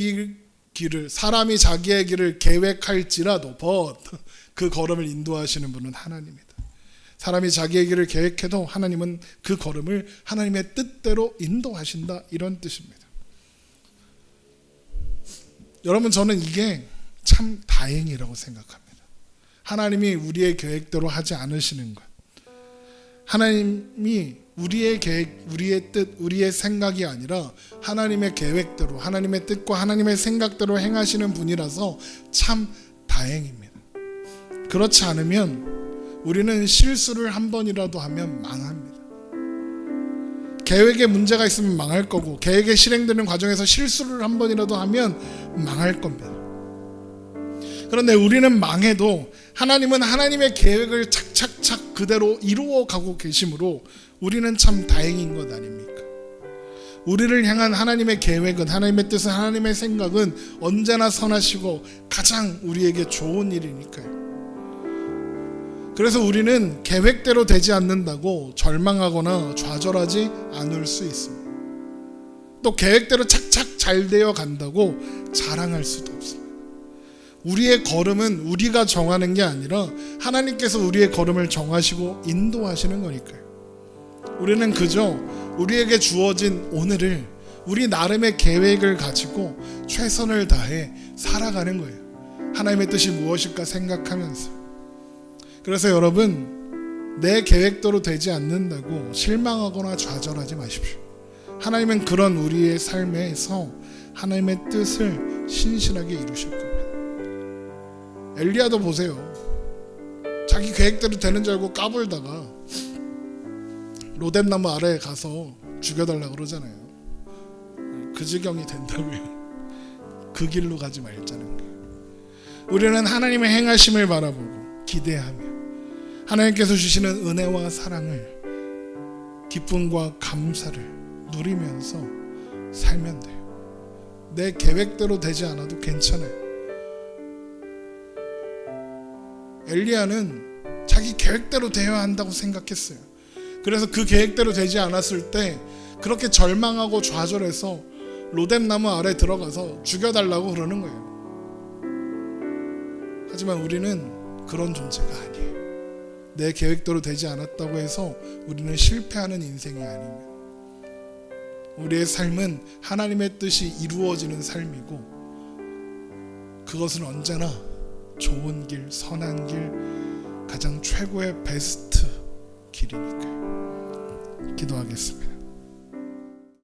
길을, 사람이 자기의 길을 계획할지라도 그 걸음을 인도하시는 분은 하나님이다. 사람이 자기의 길을 계획해도 하나님은 그 걸음을 하나님의 뜻대로 인도하신다, 이런 뜻입니다. 여러분, 저는 이게 참 다행이라고 생각합니다. 하나님이 우리의 계획대로 하지 않으시는 것, 하나님이 우리의 계획, 우리의 뜻, 우리의 생각이 아니라 하나님의 계획대로, 하나님의 뜻과 하나님의 생각대로 행하시는 분이라서 참 다행입니다. 그렇지 않으면 우리는 실수를 한 번이라도 하면 망합니다. 계획에 문제가 있으면 망할 거고, 계획에 실행되는 과정에서 실수를 한 번이라도 하면 망할 겁니다. 그런데 우리는 망해도 하나님은 하나님의 계획을 착착착 그대로 이루어 가고 계시므로 우리는 참 다행인 것 아닙니까? 우리를 향한 하나님의 계획은, 하나님의 뜻은, 하나님의 생각은 언제나 선하시고 가장 우리에게 좋은 일이니까요. 그래서 우리는 계획대로 되지 않는다고 절망하거나 좌절하지 않을 수 있습니다. 또 계획대로 착착 잘 되어 간다고 자랑할 수도 없습니다. 우리의 걸음은 우리가 정하는 게 아니라 하나님께서 우리의 걸음을 정하시고 인도하시는 거니까요. 우리는 그저 우리에게 주어진 오늘을 우리 나름의 계획을 가지고 최선을 다해 살아가는 거예요. 하나님의 뜻이 무엇일까 생각하면서. 그래서 여러분, 내 계획대로 되지 않는다고 실망하거나 좌절하지 마십시오. 하나님은 그런 우리의 삶에서 하나님의 뜻을 신실하게 이루실 겁니다. 엘리야도 보세요. 자기 계획대로 되는 줄 알고 까불다가 로뎀나무 아래에 가서 죽여달라고 그러잖아요. 그 지경이 된다고요. 그 길로 가지 말자는 거예요. 우리는 하나님의 행하심을 바라보고 기대하며 하나님께서 주시는 은혜와 사랑을, 기쁨과 감사를 누리면서 살면 돼요. 내 계획대로 되지 않아도 괜찮아요. 엘리야는 자기 계획대로 되어야 한다고 생각했어요. 그래서 그 계획대로 되지 않았을 때 그렇게 절망하고 좌절해서 로뎀나무 아래 들어가서 죽여달라고 그러는 거예요. 하지만 우리는 그런 존재가 아니에요. 내 계획대로 되지 않았다고 해서 우리는 실패하는 인생이 아닙니다. 우리의 삶은 하나님의 뜻이 이루어지는 삶이고, 그것은 언제나 좋은 길, 선한 길, 가장 최고의 베스트 길이니까요. 기도하겠습니다.